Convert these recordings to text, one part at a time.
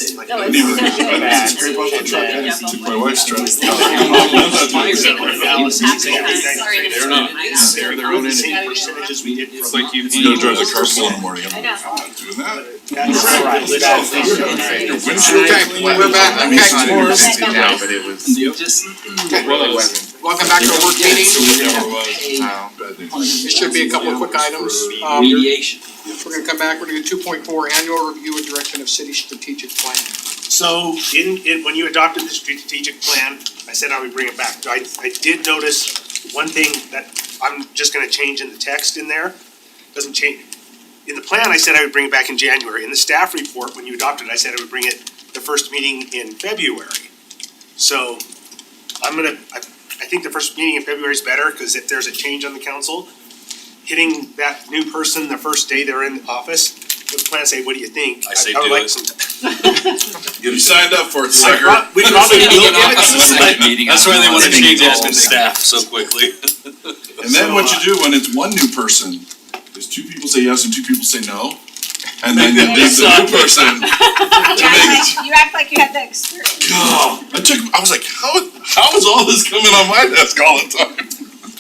say like. No, a it's neighbor. so good. That's great about the And truck. then- Took my wife's truck. They're not, they're their own entity. Same percentages we did from. It's like you. You know, drive the car slow in the morning, I I'm know. not doing that. That's right. Your windshield. Okay, we're back. I mean, Okay. it's not even 50 now, but it was. Okay. Well, it wasn't. Welcome back to our work meeting. It never was. Bad news. There should be a couple of quick items. Mediation. We're gonna come back, we're gonna do 2.4 annual review and direction of city strategic plan. So when you adopted the strategic plan, I said I would bring it back. I did notice one thing that I'm just gonna change in the text in there. Doesn't change. In the plan, I said I would bring it back in January. In the staff report, when you adopted it, I said I would bring it the first meeting in February. So I think the first meeting in February is better, cause if there's a change on the council, hitting that new person the first day they're in office, with the plan, say, what do you think? I say would do like it. some You signed up for it, I sucker. we probably will give it to Second meeting. That's why they wanna change admin staff so quickly. And then what you do when it's one new person, is two people say yes and two people say no. And then you leave the new person. You act like you had the experience. God, I was like, how is all this coming on my desk all the time?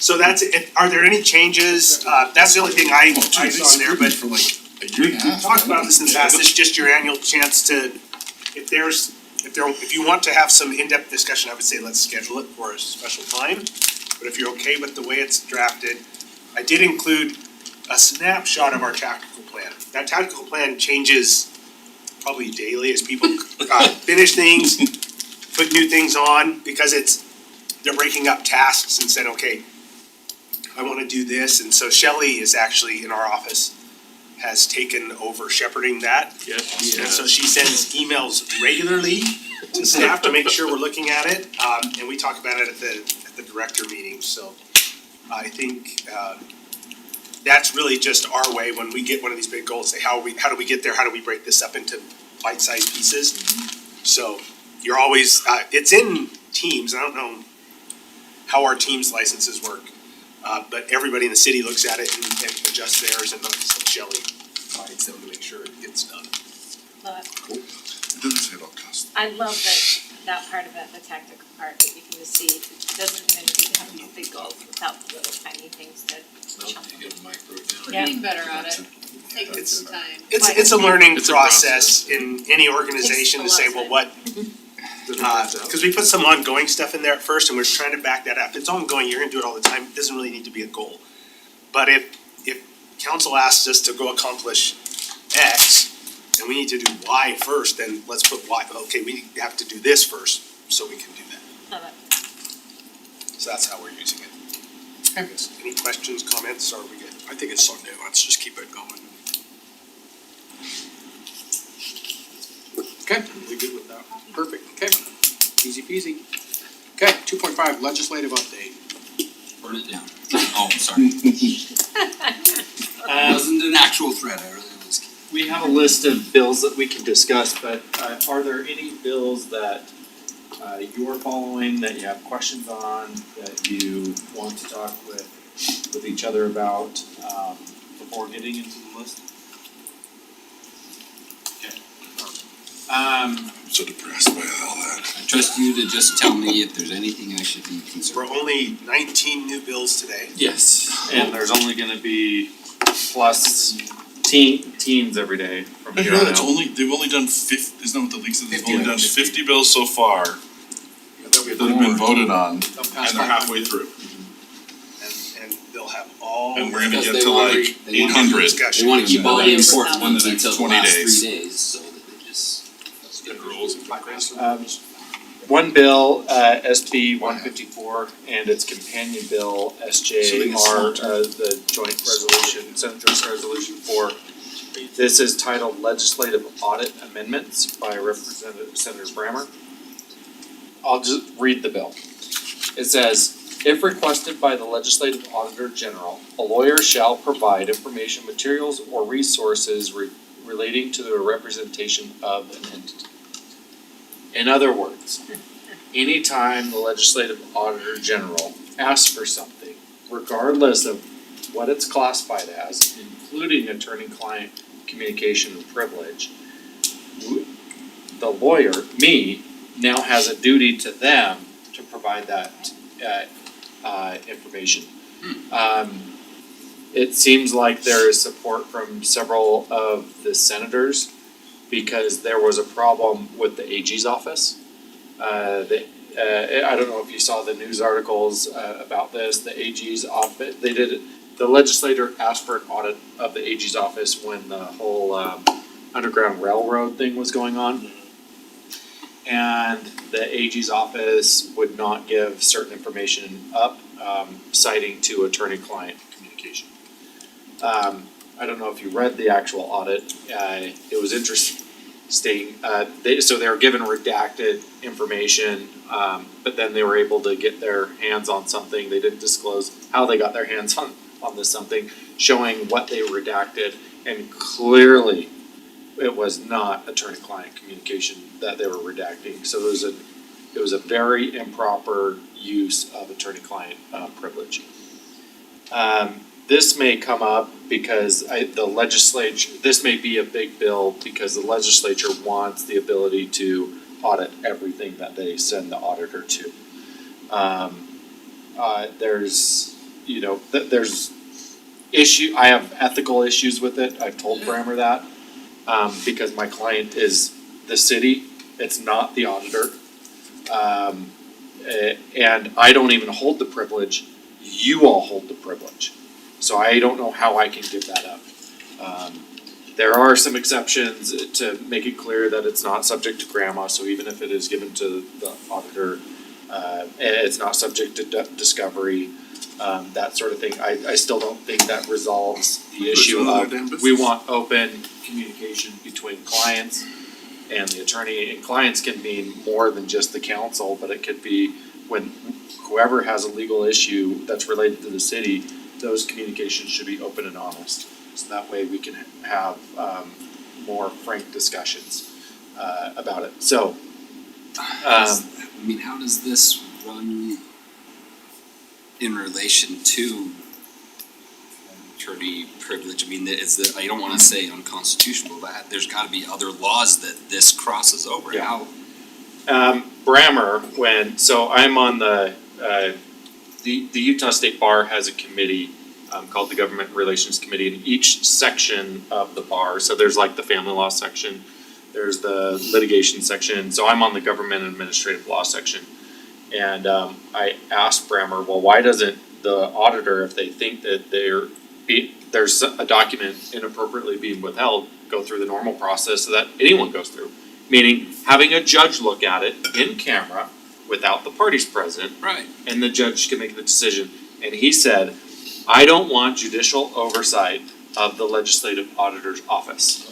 So that's it. Are there any changes? That's the only thing I saw in there, but For like a year and a half. we talked about this in the past. This is just your annual chance to, if you want to have some in-depth discussion, I would say let's schedule it for a special time. But if you're okay with the way it's drafted, I did include a snapshot of our tactical plan. That tactical plan changes probably daily as people finish things, put new things on, because they're breaking up tasks and said, okay, I wanna do this, and so Shelley is actually in our office, has taken over shepherding that. Yes. And so she sends emails regularly to staff to make sure we're looking at it, and we talk about it at the director meeting, so I think, that's really just our way, when we get one of these big goals, say, how do we get there, how do we break this up into bite-sized pieces? So, you're always, it's in Teams, I don't know how our Teams licenses work, but everybody in the city looks at it and adjusts theirs, and then Shelley finds them to make sure it gets done. Love it. It doesn't say it all costs. I love that part of it, the tactical part, that you can just see, it doesn't even need to have these big goals without the little tiny things that chunk. We're Yeah. getting better at it, taking some time. It's a learning It's a process in any organization to say, well, what, cause we put some ongoing stuff in there at first and we're trying to back that up. If it's ongoing, you're gonna do it all the time, it doesn't really need to be a goal. But if council asks us to go accomplish X and we need to do Y first, then let's put Y, okay, we have to do this first, so we can do that. Love it. So that's how we're using it. Any questions, comments, or are we good? I think it's so new, let's just keep it going. Okay, We good with that? perfect, okay, easy peasy. Okay, 2.5 legislative update. Burn it down. Oh, I'm sorry. It wasn't an actual threat, I really was kidding. We have a list of bills that we can discuss, but are there any bills that you're following, that you have questions on, that you want to talk with each other about before getting into the list? Okay. I'm so depressed by all that. I trust you to just tell me if there's anything I should be concerned We're about. only 19 new bills today. Yes, and there's only gonna be plus teens every day from I here hear on that's out. they've only done 50, isn't that what the leak said, they've 50, only done 50. 50 bills so far that have been voted on, and They'll pass they're by- halfway through. And they'll have all. And we're gonna Because get they to wanna- like they wanna 800 discussion. They wanna keep all the Voting important for ones the next until the 20 last days. 3 days, so that they just. Good rules and progress. One bill, SB 154, and its companion bill, SJR, the joint resolution, Senate Joint Resolution 4. This is titled Legislative Audit Amendments by Representative Senator Brammer. I'll just read the bill. It says, if requested by the Legislative Auditor General, a lawyer shall provide information, materials, or resources relating to the representation of an entity. In other words, anytime the Legislative Auditor General asks for something, regardless of what it's classified as, including attorney-client communication and privilege, the lawyer, me, now has a duty to them to provide that information. It seems like there is support from several of the senators because there was a problem with the AG's office. I don't know if you saw the news articles about this, the AG's office, the legislator asked for an audit of the AG's office when the whole Underground Railroad thing was going on. And the AG's office would not give certain information up, citing to attorney-client communication. I don't know if you read the actual audit, it was interesting. So they were given redacted information, but then they were able to get their hands on something, they didn't disclose how they got their hands on this something, showing what they redacted, and clearly it was not attorney-client communication that they were redacting, so it was a very improper use of attorney-client privilege. This may come up because this may be a big bill because the legislature wants the ability to audit everything that they send the auditor to. There's I have ethical issues with it, I've told Brammer that, because my client is the city, it's not the auditor. And I don't even hold the privilege, you all hold the privilege. So I don't know how I can give that up. There are some exceptions to make it clear that it's not subject to grandma, so even if it is given to the auditor, it's not subject to discovery, that sort of thing. I still don't think that resolves the issue of, we want open communication between clients and the attorney, and clients can mean more than just the council, but it could be when whoever has a legal issue that's related to the city, those communications should be open and honest. So that way we can have more frank discussions about it. So I mean, how does this run in relation to attorney privilege? I mean, I don't wanna say unconstitutional, but there's gotta be other laws that this crosses over. Yeah. Brammer, so I'm on the Utah State Bar has a committee called the Government Relations Committee, and each section of the bar, so there's like the family law section, there's the litigation section, so I'm on the government administrative law section. And I asked Brammer, well, why doesn't the auditor, if they think that there's a document inappropriately being withheld, go through the normal process so that anyone goes through? Meaning having a judge look at it in camera without the parties present, Right. and the judge can make the decision. And he said, I don't want judicial oversight of the legislative auditor's office.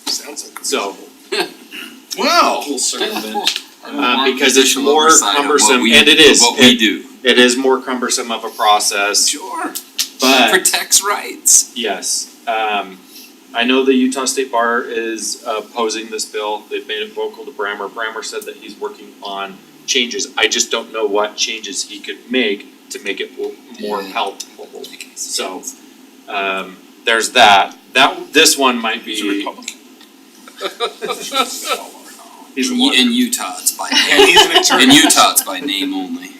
Sounds like. So, Wow. Full circle. because it's more cumbersome, and it is, What we do. it is more cumbersome of a process, Sure. but Protects rights. yes, I know the Utah State Bar is opposing this bill, they've made it vocal to Brammer. Brammer said that he's working on changes, I just don't know what changes he could make to make it more palatable. So, there's that, this one might He's a be, Republican. he's a In lawyer. Utah, it's by And name. he's an attorney. In Utah, it's by name only.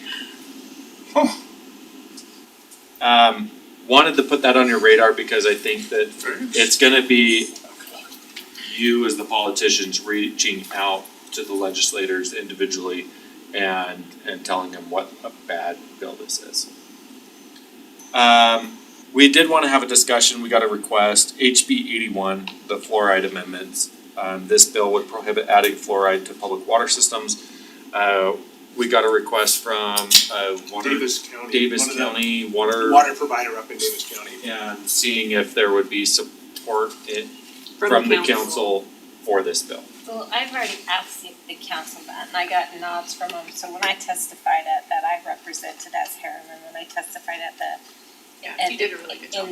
Wanted to put that on your radar because I think that Very interesting. it's gonna be you as the politicians reaching out to the legislators individually and telling them what a bad bill this is. We did wanna have a discussion, we got a request, HB 81, the fluoride amendments. This bill would prohibit adding fluoride to public water systems. We got a request from Davis County. Davis one of the County Water. Water provider up in Davis County. And seeing if there would be support from the council for this bill. Well, I've already asked the council that, and I got nods from them, so when I testified at that, I represented as Harriman, when I testified at the, Yeah, you did a really good job.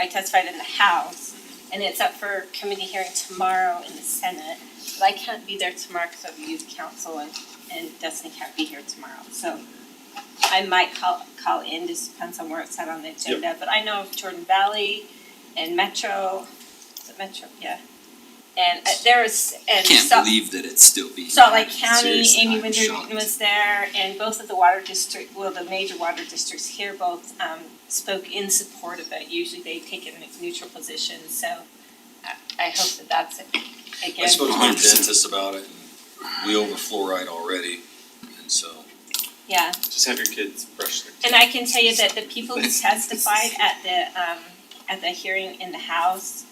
I testified in the House, and it's up for committee hearing tomorrow in the Senate, but I can't be there tomorrow because of youth council and Destiny can't be here tomorrow, so I might call in, just depends on where it's at on the agenda, but I know Jordan Valley and Metro, is it Metro? Yeah. there was, and Can't so. believe that it's still being. Salt Lake County, Seriously, Amy I'm Winder shocked. was there, and both of the the major water districts here both spoke in support of it. Usually they take a neutral position, so I hope that that's it. Again, I spoke to my 100%. dentist about it, and we over fluoride already, and so. yeah, Just have your kids brush their teeth. and I can tell you that the people who testified at the hearing in the House,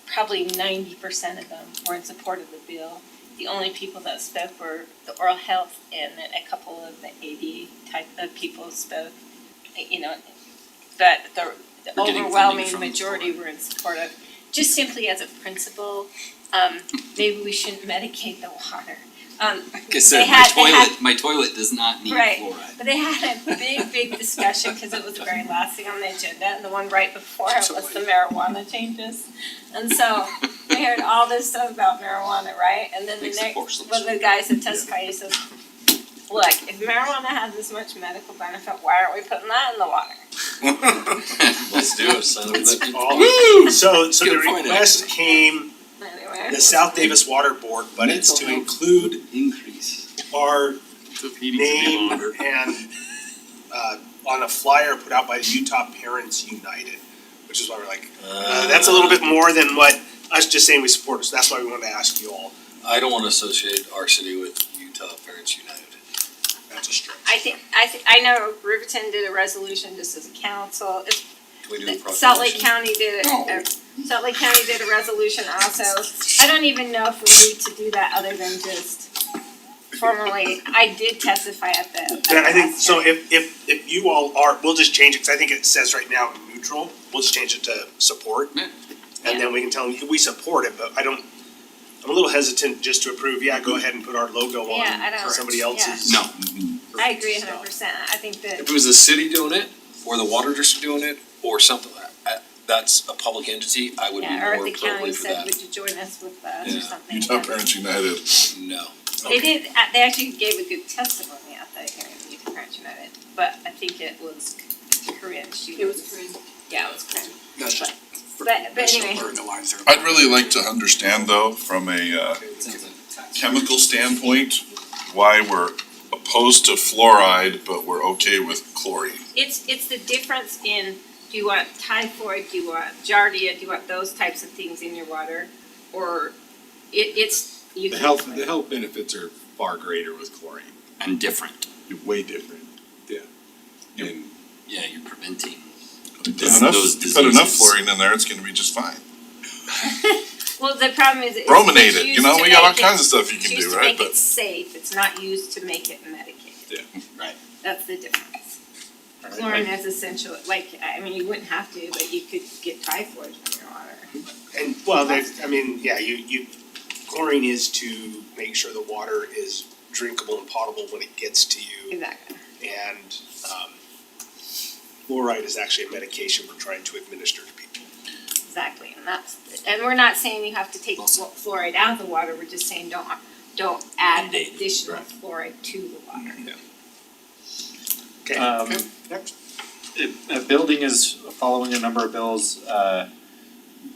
probably 90% of them were in support of the bill. The only people that spoke were the oral health and then a couple of the AD type of people spoke, you know, but the We're getting funding overwhelming from majority Florida. were in support of, just simply as a principle, maybe we shouldn't medicate the water. Like I said, my toilet does not need Right. fluoride. But they had a big discussion, cause it was the very last thing on the agenda, and the one right before it was the marijuana changes. And so, we heard all this stuff about marijuana, right? And then the Makes the next, porcelain one of the guys that testified, he says, look, if marijuana has this much medical benefit, why aren't we putting that in the water? Let's do it, son. So the Good point, request came, Anyway. the South Davis Water Board, but it's to include Increase. our The meetings would be name longer. and on a flyer put out by the Utah Parents United, which is why we're like, that's a little bit more than what us just saying we support, so that's why we wanted to ask you all. I don't wanna associate our city with Utah Parents United. That's a stretch. I know Riverton did a resolution just as a council, it's Can we do a proclamation? Salt Lake County did Salt Lake County did a resolution also. I don't even know if we need to do that other than just formally, I did testify at the. Yeah, I think, last so hearing. if you all are, we'll just change it, cause I think it says right now neutral, we'll just change it to support. Yeah. And then we can tell them, we support it, but I'm a little hesitant just to approve, yeah, go ahead and put our logo Yeah, I on don't- somebody else's. No. I agree 100%. I think that, If it was the city doing it, or the water district doing it, or something, that's a public entity, I would be yeah, or more if the county appropriate for said, that. would you join us with us or Yeah. something? Utah Parents United. No. They did, they actually gave a good testimony at the hearing of Utah Parents United, but I think it was Corinne, It was Corinne. Yeah, it was Corinne. Gotcha. But anyway, I'd really like to understand though, from a It sounds like a tax. chemical standpoint, why we're opposed to fluoride, but we're okay with chlorine. it's the difference in, do you want typhoid, do you want giardia, do you want those types of things in your water? Or it's, you The can. health benefits are far greater with chlorine, And different. way different, yeah. And Yeah, you're preventing. Put Those enough diseases. fluorine in there, it's gonna be just fine. Well, the problem is it's Brominate it, used you know, to we got all make it- kinds of stuff you it's can used do, to right? make But it safe, it's not used to make it medicated. Right. That's the difference. Chlorine is essential, like, I mean, you wouldn't have to, but you could get typhoid from your water. And, well, there's, I mean, yeah, chlorine is to make sure the water is drinkable and potable when it gets to you. Exactly. And, fluoride is actually a medication we're trying to administer to people. Exactly, and we're not saying you have to take Also- fluoride out of the water, we're just saying don't add Mandate. additional fluoride to the water. Okay, next. Building is following a number of bills,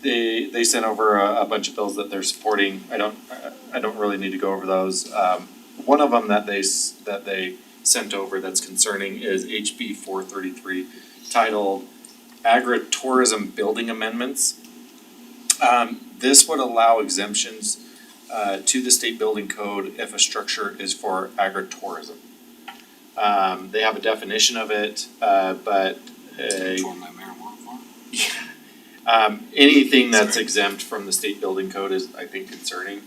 they sent over a bunch of bills that they're supporting, I don't really need to go over those. One of them that they sent over that's concerning is HB 433, titled Agritourism Building Amendments. This would allow exemptions to the state building code if a structure is for agritourism. They have a definition of it, but For my marijuana farm. anything that's exempt from the state building code is, I think, concerning.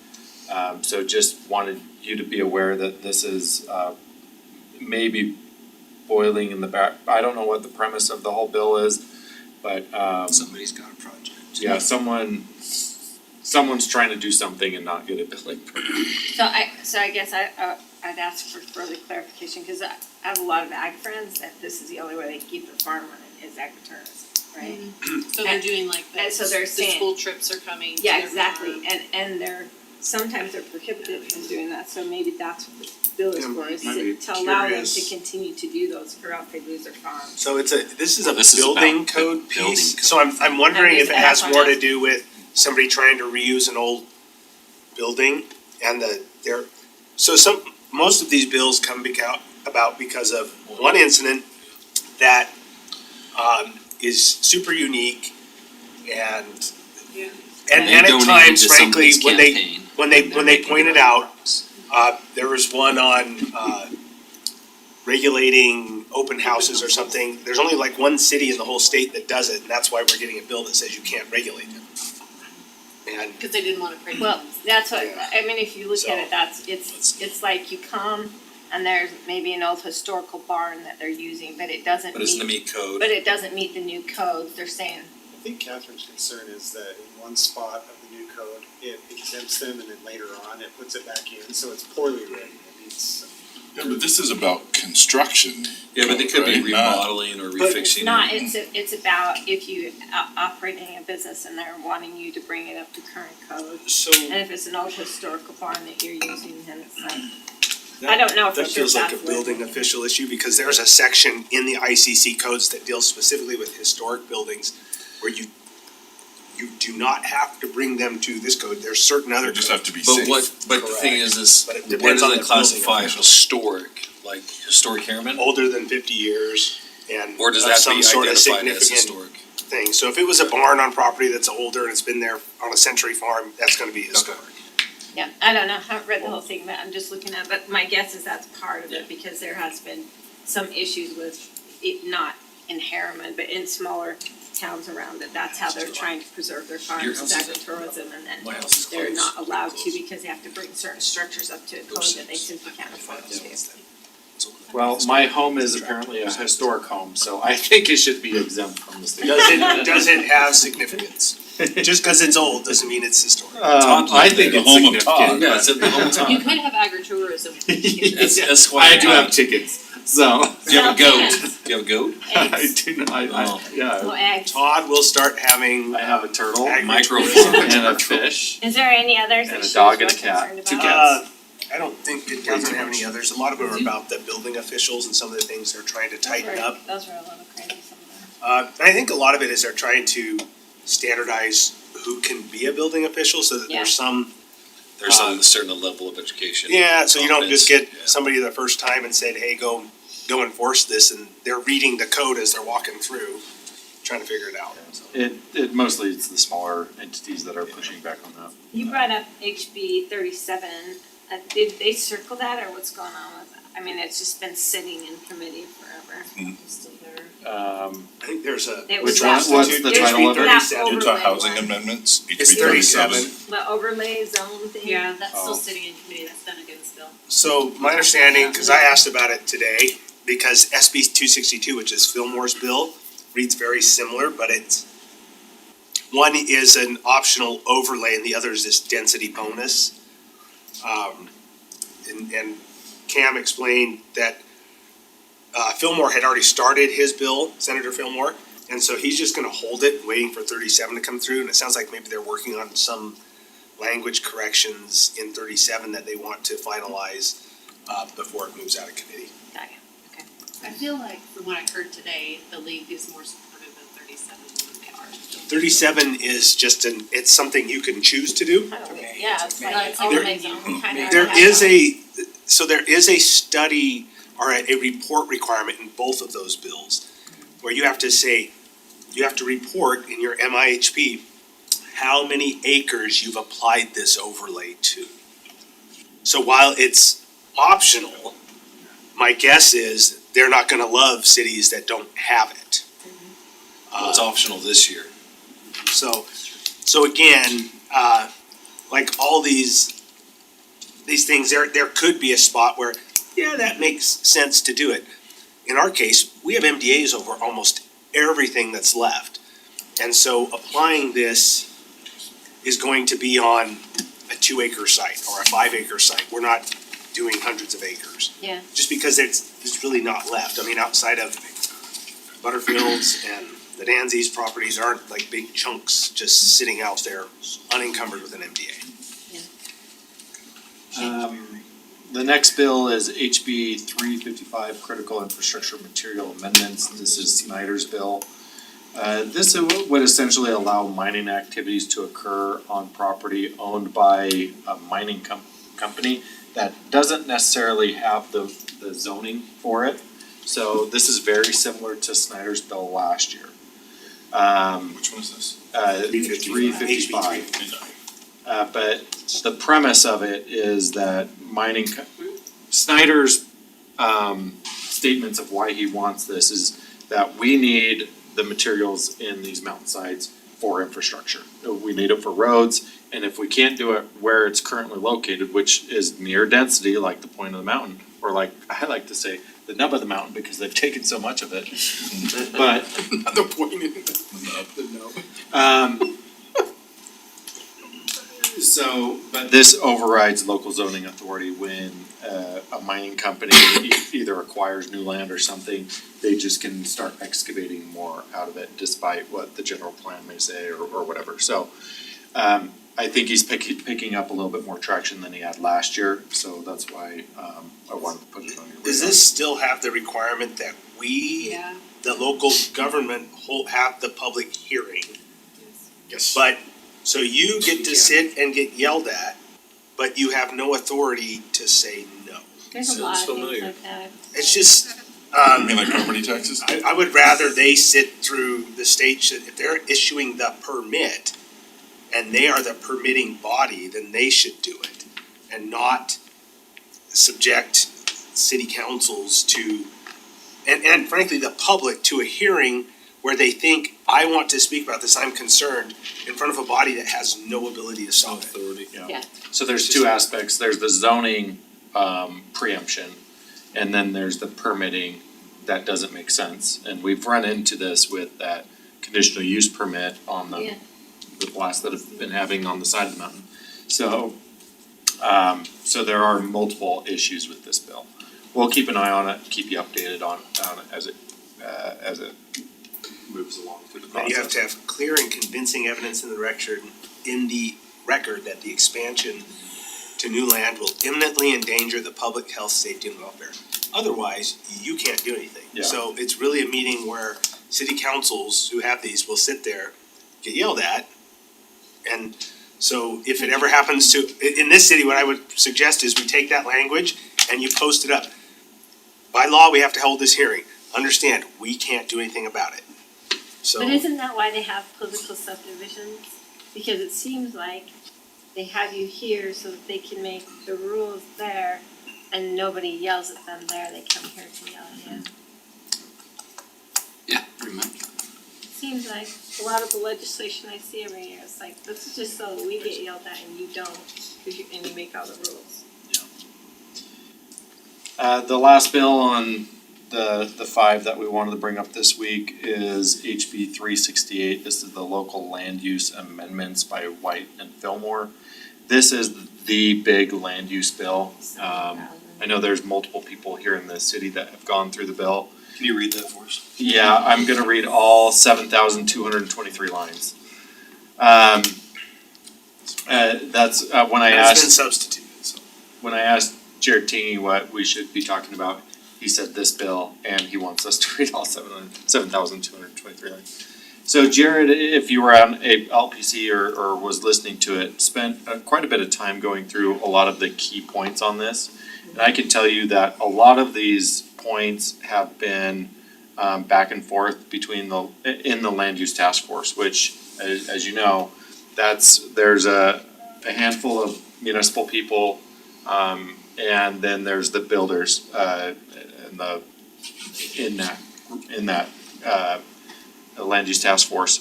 So just wanted you to be aware that this is maybe boiling in the back. I don't know what the premise of the whole bill is, but Somebody's got a project. yeah, someone's trying to do something and not get a building permit. So I guess I'd ask for further clarification, cause I have a lot of ag friends that this is the only way they can keep the farm running is agritourism, right? So they're doing like and this, so they're the saying- school trips are coming to Yeah, their exactly, farm. and sometimes they're prohibited from doing that, so maybe that's what this bill is for, is might be to allow them curious. to continue to do those, or else they lose their farm. So this is a This is about building the code building piece, code. so I'm wondering if it has That is more to FRS. do with somebody trying to reuse an old building and most of these bills come about because of one incident that is super unique and Yeah. and They at donated times to frankly, somebody's when they campaign, when and they're they making pointed it out, about there was one on regulating open houses or something. There's only like one city in the whole state that does it, and that's why we're getting a bill that says you can't regulate them. And Cause they didn't wanna create. Well, that's what, Yeah. I mean, if you look So- at it, it's like you come and there's maybe an old historical barn that they're using, but it doesn't But it's in the meet, meat code. but it doesn't meet the new codes, they're saying, I think Catherine's concern is that in one spot of the new code, it exempts them and then later on it puts it back in, so it's poorly written, it needs some. Yeah, but this is about construction. Yeah, but they could be Right, not- remodeling or But it's refixing. not, or- it's about if you operating a business and they're wanting you to bring it up to current code. so And if it's an old historical barn that you're using, then it's like, I don't know for that sure feels if like a that's building legal. official issue because there's a section in the ICC codes that deals specifically with historic buildings where you do not have to bring them to this code. There's certain other You just codes. have to be But safe. but the thing is But it where depends do on they the building classify official. historic, like historic Harriman? Older than 50 years and Or does of that some be sort of identified as significant historic? thing. So if it was a barn on property that's older and it's been there on a century farm, that's gonna be historic. Yeah, I don't know, I haven't read the whole thing, but I'm just looking at, but my guess is that's part of it, because there has been some issues with it not in Harriman, but in smaller towns around it, that's how they're trying to preserve their farms, house is- agritourism, and then My house is they're closed. not allowed to because they have to bring certain structures up to a code that they simply can't afford to do. Well, my home is apparently a historic home, so I think it should be exempt from the state. Does it have significance? Just cause it's old doesn't mean it's historic. I think The it's home of significant. Yeah, it's at the whole You time. could have agritourism. That's why I do have chickens, so Do you have a goat? Sounds Do you have a goat? I Eggs, do not, Oh. yeah, well, eggs. Todd will start having. I have a turtle Microphone. and a fish. Is there any others And that a she dog was and a cat. concerned Two about? cats. I don't think, did Catherine have any others? A lot of them are about the building officials and some of the things they're trying to tighten up. Those were a little crazy, some of them. And I think a lot of it is they're trying to standardize who can be a building official so that Yeah. there's some, There's a certain level of education. yeah, so you don't just get Confidence, yeah. somebody the first time and said, hey, go enforce this, and they're reading the code as they're walking through, trying to figure it out. It mostly it's the smaller entities that are pushing back on that. You brought up HB 37, did they circle that or what's going on with that? I mean, it's just been sitting in committee forever. It's still there. I think there's a. It was Which one- that- what's the there's title of it? that HB Utah overlay housing one. amendments, It's HB 37. 37. The overlay zone thing? Yeah, that's Oh. still sitting in committee, that's done against bill. So my understanding, cause I asked about it today, because SB 262, which is Fillmore's bill, reads very similar, but it's, one is an optional overlay and the other is this density bonus. And Cam explained that Fillmore had already started his bill, Senator Fillmore, and so he's just gonna hold it, waiting for 37 to come through, and it sounds like maybe they're working on some language corrections in 37 that they want to finalize before it moves out of committee. I feel like from what I heard today, the league is more supportive of 37 than they are. 37 is just it's something you can choose to do. I don't know. Yeah, it's like Like, overlay there- zone, kinda. There have is that. there is a study or a report requirement in both of those bills where you have to report in your MIHP how many acres you've applied this overlay to. So while it's optional, my guess is they're not gonna love cities that don't have it. Well, it's optional this year. So again, like all these things, there could be a spot where, yeah, that makes sense to do it. In our case, we have MDAs over almost everything that's left. And so applying this is going to be on a 2-acre site or a 5-acre site. We're not doing hundreds of acres. Yeah. Just because there's really not left. I mean, outside of Butterfields and the Danzies properties aren't like big chunks just sitting out there unencumbered with an MDA. The next bill is HB 355, critical infrastructure material amendments. This is Snyder's bill. This would essentially allow mining activities to occur on property owned by a mining company that doesn't necessarily have the zoning for it. So this is very similar to Snyder's bill last year. Which one is this? 355. But the premise of it is that Snyder's statements of why he wants this is that we need the materials in these mountainsides for infrastructure. We need it for roads, and if we can't do it where it's currently located, which is near density, like the point of the mountain, or like, I like to say, the nub of the mountain, because they've taken so much of it. But, The point in but this overrides local zoning authority when a mining company either acquires new land or something, they just can start excavating more out of it despite what the general plan may say or whatever. So I think he's picking up a little bit more traction than he had last year, so that's why I wanted to put it on your radar. Does this still have the requirement that we, Yeah. the local government, have the public hearing? Yes. But, so you get to sit and get yelled at, but you have no authority to say no. There's a lot of things like that. It's just, I mean, like property taxes? I would rather they sit through the state, if they're issuing the permit and they are the permitting body, then they should do it and not subject city councils to, and frankly, the public to a hearing where they think, I want to speak about this, I'm concerned, in front of a body that has no ability to solve it. Yeah. So there's two aspects, there's the zoning preemption, and then there's the permitting that doesn't make sense. And we've run into this with that conditional use permit on Yeah. the blasts that have been having on the side of the mountain. So, so there are multiple issues with this bill. We'll keep an eye on it, keep you updated on it as it moves along through the process. And you have to have clear and convincing evidence in the record that the expansion to new land will imminently endanger the public health, safety, and welfare. Otherwise, you can't do anything. Yeah. So it's really a meeting where city councils who have these will sit there, get yelled at. And so if it ever happens to, in this city, what I would suggest is we take that language and you post it up. By law, we have to hold this hearing. Understand, we can't do anything about it. So. But isn't that why they have political subdivisions? Because it seems like they have you here so that they can make the rules there and nobody yells at them there, they come here to yell at you. Yeah, pretty much. Seems like a lot of the legislation I see every year, it's like, this is just so we get yelled at and you don't, and you make all the rules. The last bill on the five that we wanted to bring up this week is HB 368. This is the local land use amendments by White and Fillmore. This is the big land use bill. I know there's multiple people here in the city that have gone through the bill. Can you read that for us? Yeah, I'm gonna read all 7,223 lines. That's when I It's been asked substituted, so. when I asked Jared Tingy what we should be talking about, he said this bill, and he wants us to read all 7,223 lines. So Jared, if you were on a LPC or was listening to it, spent quite a bit of time going through a lot of the key points on this. And I can tell you that a lot of these points have been back and forth between in the land use task force, which, as you know, there's a handful of municipal people, and then there's the builders in that land use task force.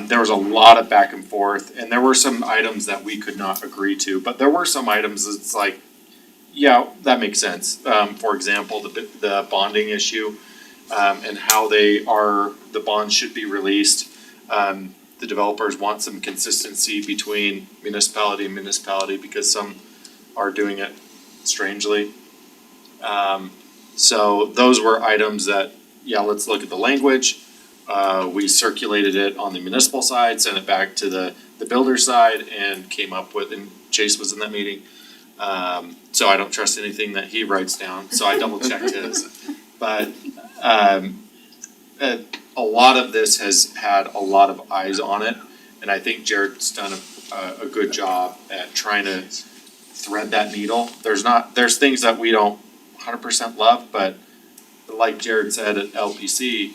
There was a lot of back and forth, and there were some items that we could not agree to, but there were some items that's like, yeah, that makes sense. For example, the bonding issue, and how the bonds should be released. The developers want some consistency between municipality and municipality because some are doing it strangely. So those were items that, yeah, let's look at the language. We circulated it on the municipal side, sent it back to the builder side, and came up with, and Chase was in that meeting. So I don't trust anything that he writes down, so I double checked his. But a lot of this has had a lot of eyes on it, and I think Jared's done a good job at trying to thread that needle. There's things that we don't 100% love, but like Jared said at LPC,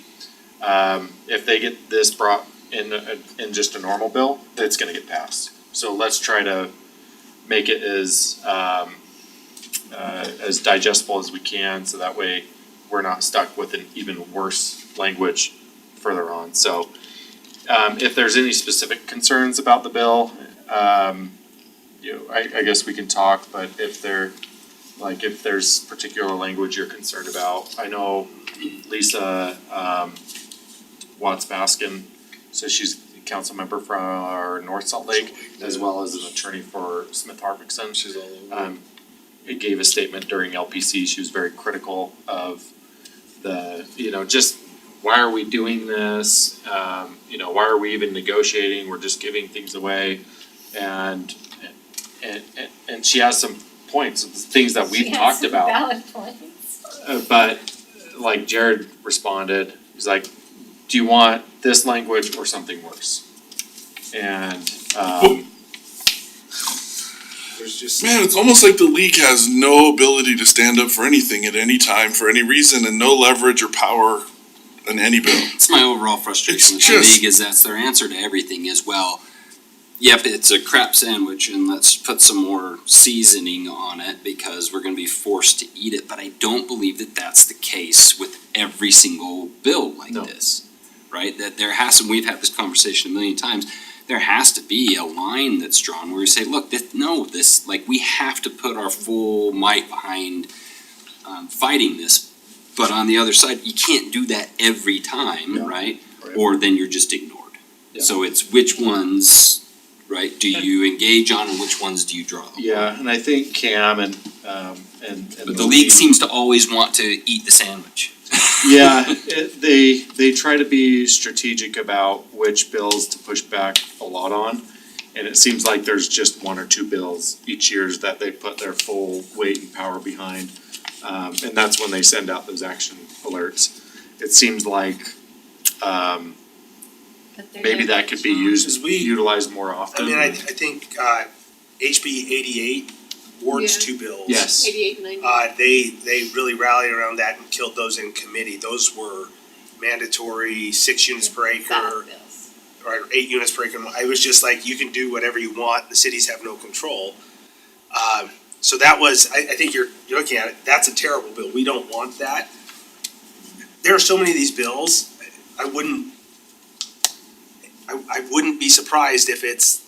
if they get this brought in just a normal bill, it's gonna get passed. So let's try to make it as digestible as we can, so that way we're not stuck with an even worse language further on. So if there's any specific concerns about the bill, I guess we can talk, but if there's particular language you're concerned about, I know Lisa Watts Baskin, so she's a council member from our North Salt Lake, as well as an attorney for Smith Harvickson. She's all over. It gave a statement during LPC, she was very critical of the, just why are we doing this? Why are we even negotiating? We're just giving things away. And she has some points, things that we've talked about. Valid points. But like Jared responded, he's like, do you want this language or something worse? And There's just. Man, it's almost like the league has no ability to stand up for anything at any time, for any reason, and no leverage or power in any bill. It's my overall frustration with It's the just- league is that's their answer to everything is, well, yep, it's a crap sandwich and let's put some more seasoning on it because we're gonna be forced to eat it, but I don't believe that that's the case with every single bill like No. this, right? That there has to, we've had this conversation a million times, there has to be a line that's drawn where you say, look, we have to put our full might behind fighting this, but on the other side, you can't do that every time, Yeah. right? Right. Or then you're just ignored. Yeah. So it's which ones, right, do you engage on and which ones do you draw? yeah, and I think Cam and But the league seems to always want to eat the sandwich. Yeah, they try to be strategic about which bills to push back a lot on. And it seems like there's just one or two bills each year that they put their full weight and power behind. And that's when they send out those action alerts. It seems like, But they're maybe that could be used, Because we- utilized more often. I think HB 88, Ward's Yeah. two bills. Yes. 88 and 90. They really rallied around that and killed those in committee. Those were mandatory 6 units per acre, Bad bills. or 8 units per acre. I was just like, you can do whatever you want, the cities have no control. So that was, I think you're looking at it, that's a terrible bill, we don't want that. There are so many of these bills, I wouldn't be surprised if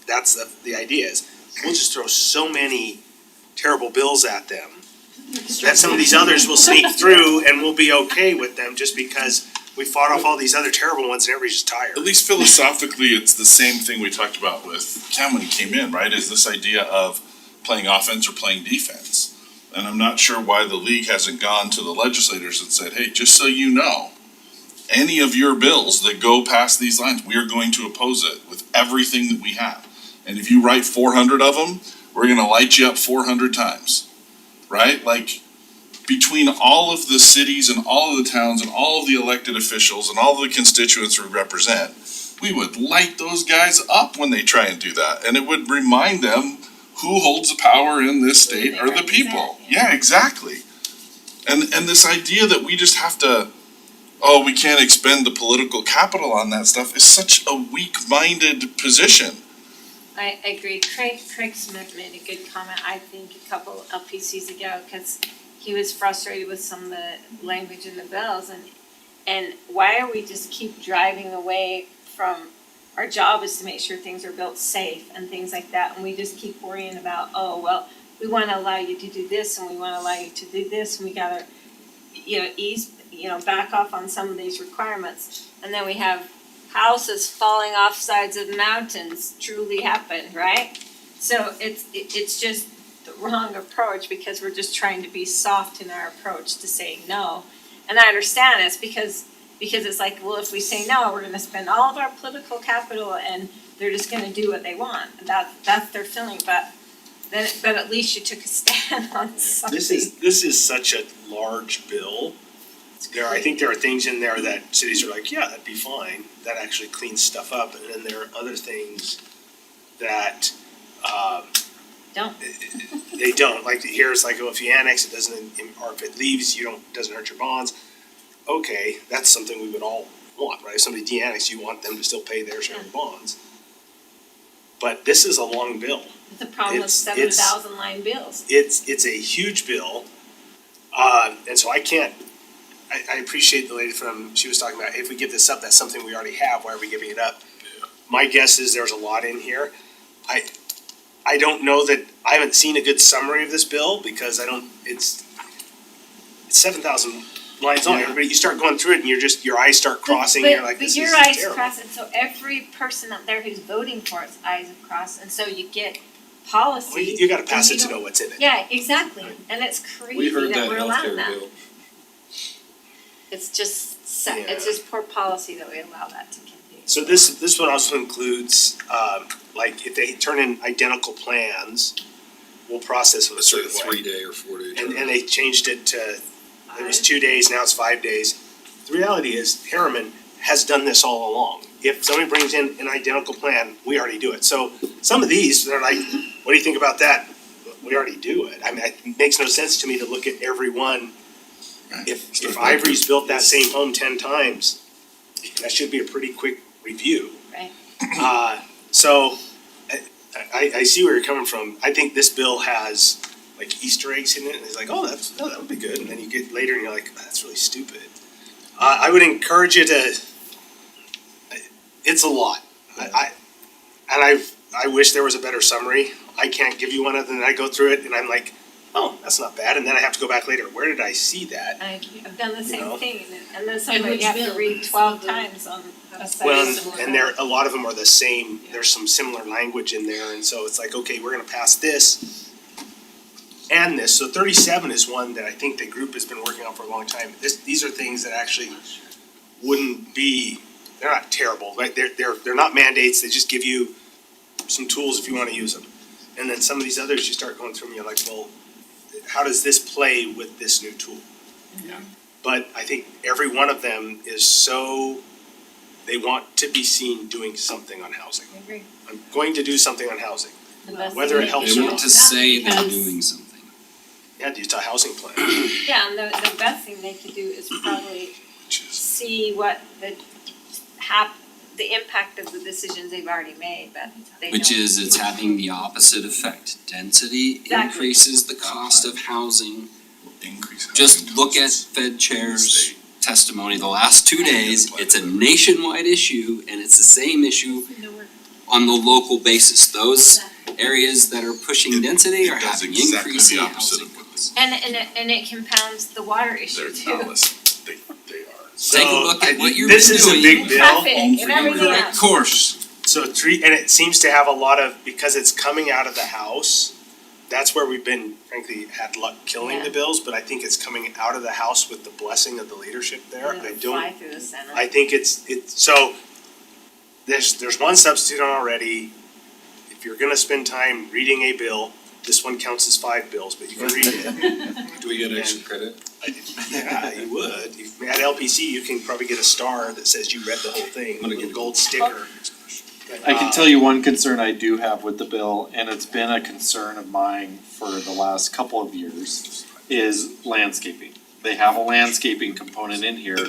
that's the idea is, we'll just throw so many terrible bills at them that some of these others will sneak through and we'll be okay with them just because we fought off all these other terrible ones and everybody's just tired. At least philosophically, it's the same thing we talked about with Cam when he came in, right? Is this idea of playing offense or playing defense? And I'm not sure why the league hasn't gone to the legislators and said, hey, just so you know, any of your bills that go past these lines, we are going to oppose it with everything that we have. And if you write 400 of them, we're gonna light you up 400 times, right? Like, between all of the cities and all of the towns and all of the elected officials and all of the constituents we represent, we would light those guys up when they try and do that. And it would remind them who holds the power in this state are the people. Yeah, exactly. And this idea that we just have to, oh, we can't expend the political capital on that stuff is such a weak-minded position. I agree. Craig Smith made a good comment, I think, a couple LPCs ago, because he was frustrated with some of the language in the bills, and why are we just keep driving away from, our job is to make sure things are built safe and things like that, and we just keep worrying about, oh, well, we wanna allow you to do this, and we wanna allow you to do this, and we gotta, back off on some of these requirements, and then we have houses falling off sides of mountains truly happen, right? So it's just the wrong approach because we're just trying to be soft in our approach to saying no. And I understand it's because it's like, well, if we say no, we're gonna spend all of our political capital and they're just gonna do what they want. And that's their feeling, but at least you took a stand on something. This is such a large bill I think there are things in there that cities are like, yeah, that'd be fine, that actually cleans stuff up, and then there are other things that, Don't. they don't, like here's like, oh, if you annex, it doesn't, or if it leaves, doesn't hurt your bonds. Okay, that's something we would all want, right? If somebody de-annexed, you want them to still pay their share of bonds. But this is a long bill. It's a problem with It's- 7,000 line bills. It's a huge bill. And so I appreciate the lady she was talking about, if we give this up, that's something we already have, why are we giving it up? My guess is there's a lot in here. I don't know that, I haven't seen a good summary of this bill because it's 7,000 lines long. Everybody, you start going through it and your eyes start crossing, and you're like, this is terrible. But your eyes cross, and so every person up there who's voting for it's eyes have crossed, and so you get policy. Well, you gotta pass and it you to don't- know what's in it. Yeah, exactly, and it's We crazy heard that that we're allowing healthcare that. bill. It's just, Yeah. it's just poor policy that we allow that to continue. So this one also includes, like if they turn in identical plans, we'll process them a It's like a certain way. 3-day or 4-day And turnaround. they changed it to, it was 2 days, now it's 5 days. The reality is Harriman has done this all along. If somebody brings in an identical plan, we already do it. So some of these, they're like, what do you think about that? We already do it. I mean, it makes no sense to me to look at every one. If Ivory's built that same home 10 times, that should be a pretty quick review. Right. So I see where you're coming from. I think this bill has like Easter eggs in it, and it's like, oh, that would be good. And then you get later and you're like, oh, that's really stupid. I would encourage you to. It's a lot. I wish there was a better summary. I can't give you one other than I go through it and I'm like, oh, that's not bad. And then I have to go back later. Where did I see that? I've done the same know? thing, and then somebody which you have to bill? read 12 times on a Well, section. and a lot of them are the same. There's some similar language in there, and so it's like, okay, we're gonna pass this and this. So 37 is one that I think the group has been working on for a long time. These are things that actually wouldn't be. They're not terrible, right? They're not mandates. They just give you some tools if you want to use them. And then some of these others, you start going through and you're like, well, how does this play with this new tool? Yeah. But I think every one of them is so, they want to be seen doing something on housing. I agree. I'm going to do something on housing. The best Whether thing it they helps can or They do- want to say they're Because- doing something. Yeah, it's a housing plan. Yeah, and the best thing they could do is probably see what the impact of the decisions they've already made, but they don't. Which is, it's having the opposite effect. Density Exactly. increases the cost of housing. Increase housing Just look at costs Fed in the Chair's state. testimony the last 2 days. It's a nationwide issue and it's the same issue on the local basis. Those areas that are pushing density are It does having exactly increasing the opposite housing of costs. And it compounds the water issue They're too. not listening. They are. Take a look at what you've This been is a doing. big bill. Traffic and everything Correct else. course. So and it seems to have a lot of, because it's coming out of the House, that's where we've been, frankly, had luck killing the Yeah. bills, but I think it's coming out of the House with the blessing of the leadership there. And I it'll don't, fly through the center. I think it's, so there's one substitute on already. If you're gonna spend time reading a bill, this one counts as 5 bills, but you can read it. Do we get extra credit? Yeah, you would. At LPC, you can probably get a star that says you read the whole thing, with a gold sticker. I can tell you one concern I do have with the bill, and it's been a concern of mine for the last couple of years, is landscaping. They have a landscaping component in here,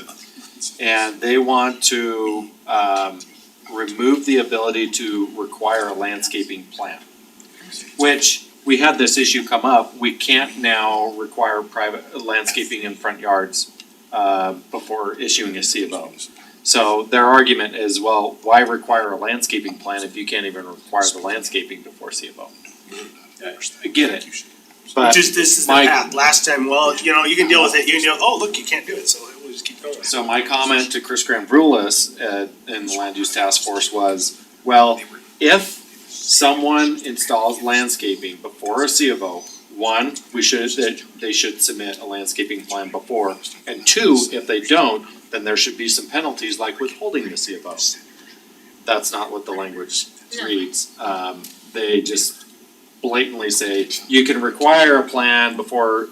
and they want to, remove the ability to require a landscaping plan. Which, we had this issue come up, we can't now require private landscaping in front yards, before issuing a C of O. So their argument is, well, why require a landscaping plan if you can't even require the landscaping before C of O? I get it, but This is the my- path. Last time, well, you can deal with it. You can oh, look, you can't do it, so we'll just keep going. so my comment to Chris Granvroulis, in the land use task force was, well, if someone installs landscaping before a C of O, one, they should submit a landscaping plan before, and two, if they don't, then there should be some penalties like withholding the C of O. That's not what the language No. reads. They just blatantly say, you can require a plan before,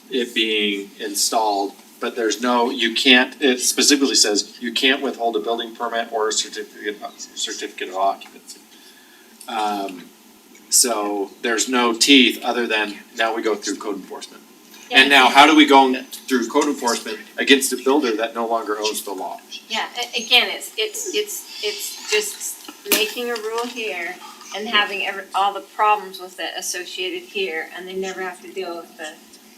it being installed, but there's no, you can't, it specifically says you can't withhold a building permit or a certificate of occupancy. So there's no teeth other than now we go through code enforcement. And now how do we go through code enforcement against a builder that no longer owns the lot? Yeah, again, it's just making a rule here and having all the problems with it associated here, and they never have to deal with the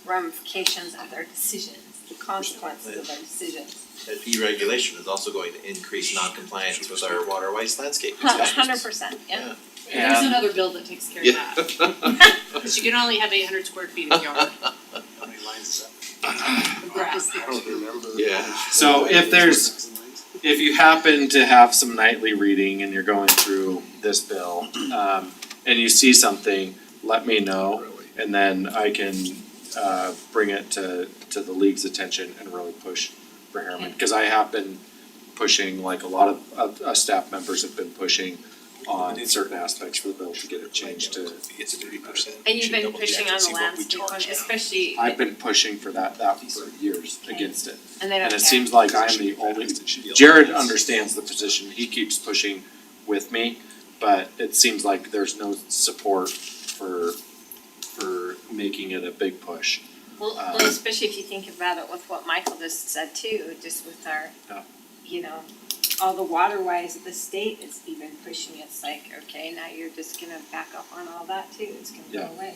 ramifications of their decisions, the consequences of their decisions. That deregulation is also going to increase non-compliance with our water waste landscape standards. 100%, yeah. There's And- another bill that takes care of that. Cause you can only have 800 square feet of yard. How many lines is that? Grass. I don't remember. Yeah. So if you happen to have some nightly reading and you're going through this bill, and you see something, let me know, and then I can, bring it to the league's attention and really push for Harriman, cause I have been pushing, like a lot of staff members have been pushing on certain aspects of the bill to get it changed to. It's 30%. And you've been pushing on the landscape one, especially, I've been pushing for that for years against it. and they don't And care. it seems like I'm the only, Jared understands the position, he keeps pushing with me, but it seems like there's no support for making it a big push. Well, especially if you think about it with what Michael just said too, just with our, Yeah. you know, all the waterways that the state is even pushing, it's like, okay, now you're just gonna back up on all that too, it's gonna Yeah. go away.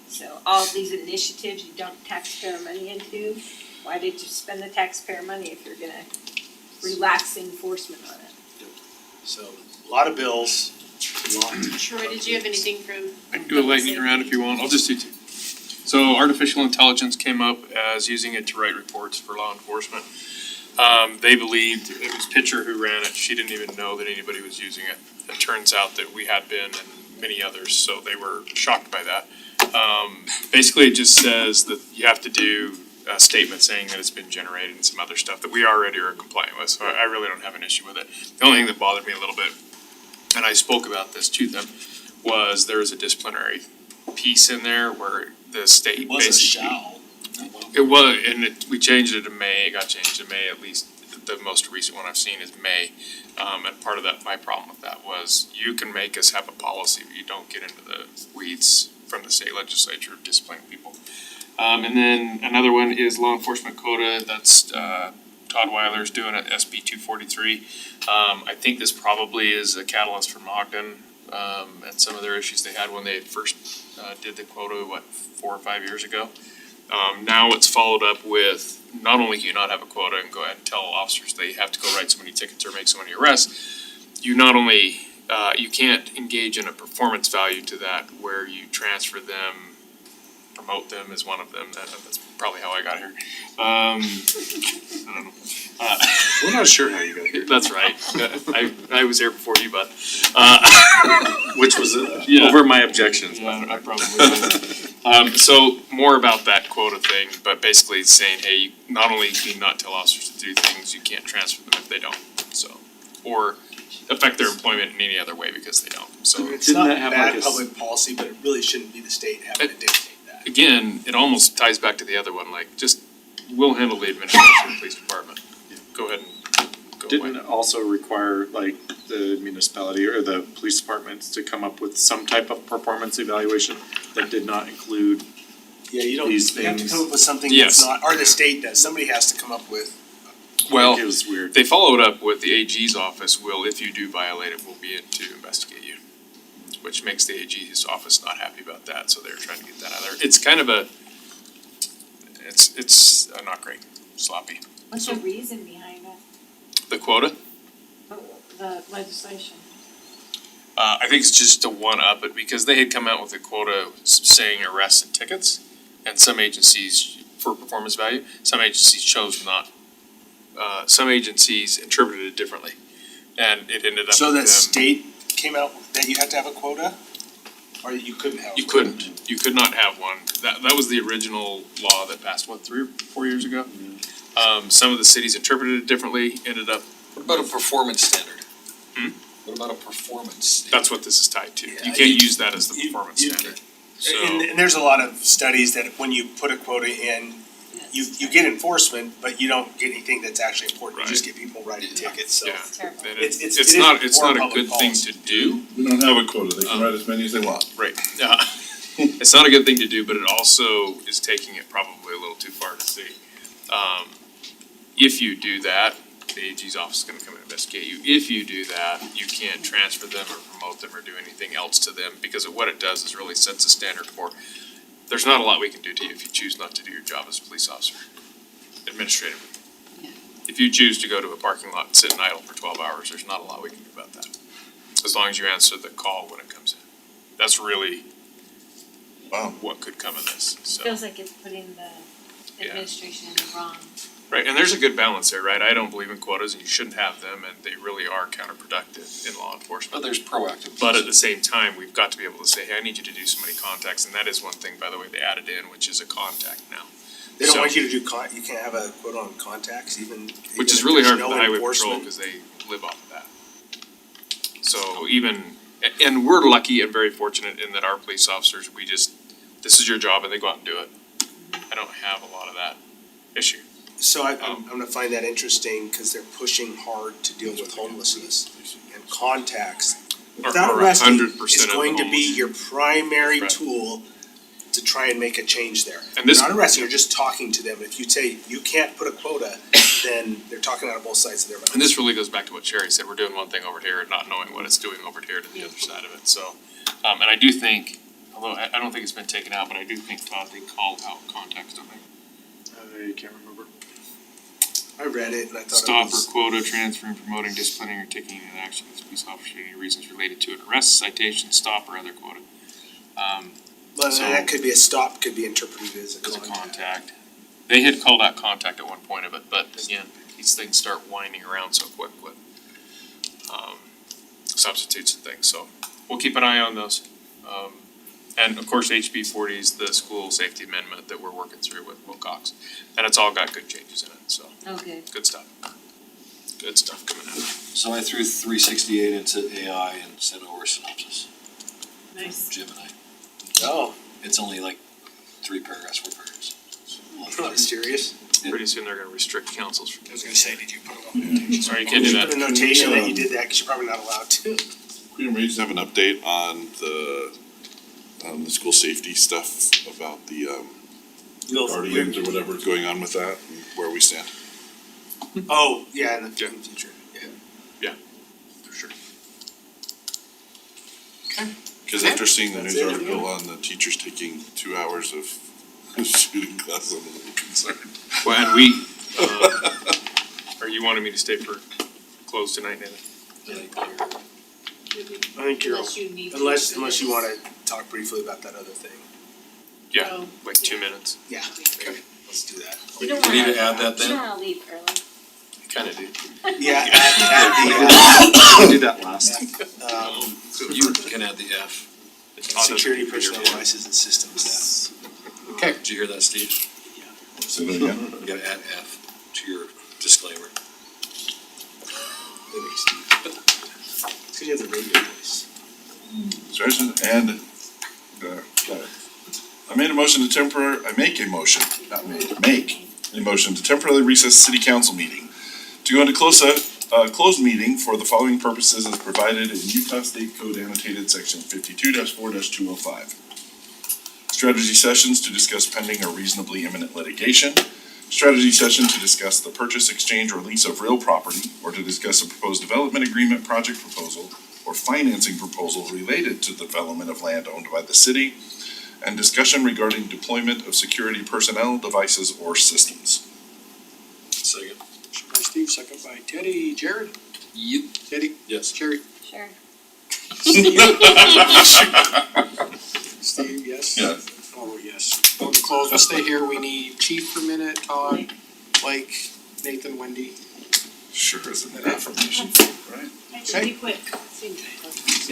So all these initiatives you dump taxpayer money into, why did you spend the taxpayer money if you're gonna relax enforcement on it? So, a lot of bills, Troy, did you have anything from? I can do a lightning round if you want, I'll just do two. So artificial intelligence came up as using it to write reports for law enforcement. They believed, it was Pitcher who ran it, she didn't even know that anybody was using it. It turns out that we had been and many others, so they were shocked by that. Basically, it just says that you have to do a statement saying that it's been generated and some other stuff that we already are compliant with, so I really don't have an issue with it. The only thing that bothered me a little bit, and I spoke about this to them, was there was a disciplinary piece in there where the state basically. It was, and we changed it to May, it got changed to May, at least the most recent one I've seen is May. And part of that, my problem with that was, you can make us have a policy, but you don't get into the weeds from the state legislature of disciplining people. And then another one is law enforcement quota, that's, Todd Weiler's doing it, SB 243. I think this probably is a catalyst for Ogden, and some of their issues they had when they first, did the quota, 4 or 5 years ago. Now it's followed up with, not only can you not have a quota and go ahead and tell officers they have to go write so many tickets or make so many arrests, you not only, you can't engage in a performance value to that where you transfer them, promote them as one of them, that's probably how I got here. I don't know. We're not sure how you got here. That's right, I was here before you, bud. Which was Yeah. over my objections. Yeah, I probably would. So more about that quota thing, but basically it's saying, hey, you not only can you not tell officers to do things, you can't transfer them if they don't, so. Or affect their employment in any other way because they don't, so. it's Didn't not that have like bad a s- public policy, but it really shouldn't be the state having to dictate that. Again, it almost ties back to the other one, like, just, we'll handle the administration of the police department. Go ahead and go away. Didn't it also require like the municipality or the police departments to come up with some type of performance evaluation that did not include? Yeah, you don't, These you have to things- come up with something Yes. that's not, or the state does, somebody has to come up with. Well, It was weird. they followed up with the AG's office, will, if you do violate it, will be in to investigate you. Which makes the AG's office not happy about that, so they're trying to get that out of there. It's kind of a, it's not great, sloppy. What's the reason behind it, The quota, the legislation? I think it's just to one up it, because they had come out with a quota saying arrests and tickets. And some agencies, for performance value, some agencies chose not, some agencies interpreted it differently. And it ended up So with that them- state came out that you had to have a quota? Or you couldn't have? a You quota? couldn't, you could not have one. That was the original law that passed, 3 or 4 years ago? Some of the cities interpreted it differently, ended up, What about a performance standard? Hmm? What about a performance standard? that's what this is tied to. Yeah, You can't use that as the you- performance you- standard. So, And there's a lot of studies that when you put a quota in, you get enforcement, but you don't get anything that's actually important, you just get people writing tickets, so. yeah, It's terrible. and It's- it's it is not, it's more not a public good thing policy. to do. We don't have a quota, they can write as many as they want. Right. It's not a good thing to do, but it also is taking it probably a little too far to see. If you do that, the AG's office is gonna come and investigate you. If you do that, you can't transfer them or promote them or do anything else to them, because what it does is really sets a standard for, there's not a lot we can do to you if you choose not to do your job as a police officer, administratively. If you choose to go to a parking lot and sit and idle for 12 hours, there's not a lot we can do about that. As long as you answer the call when it comes in. That's really Wow. what could come of this, so. Feels like it's putting the Yeah. administration in the wrong. Right, and there's a good balance there, right? I don't believe in quotas and you shouldn't have them, and they really are counterproductive in law enforcement. But there's proactive. But at the same time, we've got to be able to say, hey, I need you to do so many contacts, and that is one thing, by the way, they added in, which is a contact now. They don't So- want you to do you can't have a quota on contacts even. Which is if really there's hard for no the highway enforcement. patrol, cause they live off of that. So even, and we're lucky and very fortunate in that our police officers, this is your job and they go out and do it. I don't have a lot of that issue. So I'm gonna find that interesting, cause they're pushing hard to deal with homelessness and contacts. Without Or arresting 100% is of the going to be homeless. your primary Right. tool to try and make a change there. And this- You're not arresting, you're just talking to them. If you say you can't put a quota, then they're talking out of both sides of their mouth. And this really goes back to what Sherry said, we're doing one thing over here and not knowing what it's doing over here to the other side of it, so. And I do think, although I don't think it's been taken out, but I do think, Todd, they called out contacts, don't they? I can't remember. I read it and I thought it Stop or was, quota, transferring, promoting, disciplining, or taking an action against police officer for any reasons related to an arrest, citation, stop, or other quota. but so- that could be a stop, could be interpreted as a As a contact. contact. They had called out contact at one point of it, but again, these things start winding around so quick with substitutes and things, so we'll keep an eye on those. And of course, HB 40 is the school safety amendment that we're working through with Wilcox. And it's all got good changes in it, so Oh, good. good stuff. Good stuff coming out. So I threw 368 into AI and sent over a synopsis Nice. from Gemini. Oh, It's only like 3 paragraphs, 4 paragraphs. not mysterious. Pretty soon they're gonna restrict councils from I was using gonna say, did you put a notation? Sorry, you can't do that. Put a notation that you did that, cause you're probably not allowed to. Queen and Reeves have an update on the school safety stuff about the guardians or whatever's going on with that, and where we stand. Oh, yeah, in the Yeah. future, yeah. For sure. Cause after seeing the That's news it, article yeah. on the teachers taking 2 hours of shooting class, I'm a little concerned. Well, and we, or you wanted me to stay for close tonight, Nathan? I think you're, Unless you need to. unless you wanna talk briefly about that other thing. Yeah, Oh. like 2 minutes. Yeah, okay, let's do that. You don't We need wanna, to add that you then? don't wanna leave early. Kinda do. Yeah, add We'll do that last. the, You can add the F. security personnel devices and systems, Okay, Did you hear that, Steve? Say that again? You gotta add F to your disclaimer. that makes sense. It's 'cause you have the radio voice. And, got it. I make a motion, to temporarily recess city council meeting. To go into closed meeting for the following purposes as provided in Utah State Code annotated section 52-4-205. Strategy sessions to discuss pending or reasonably imminent litigation. Strategy session to discuss the purchase, exchange, or lease of real property, or to discuss a proposed development agreement, project proposal, or financing proposal related to the development of land owned by the city, and discussion regarding deployment of security personnel, devices, or systems. Second. motion by Steve, second by Teddy, Jared, Yep. Teddy, Yes. Jerry, Sure. Steve, yes? Yes. Oh, yes. Vote to close, we'll stay here, we need Chief for a minute, Todd, Blake, Nathan, Wendy. Sure is an affirmation, right? It should be quick. Seems like.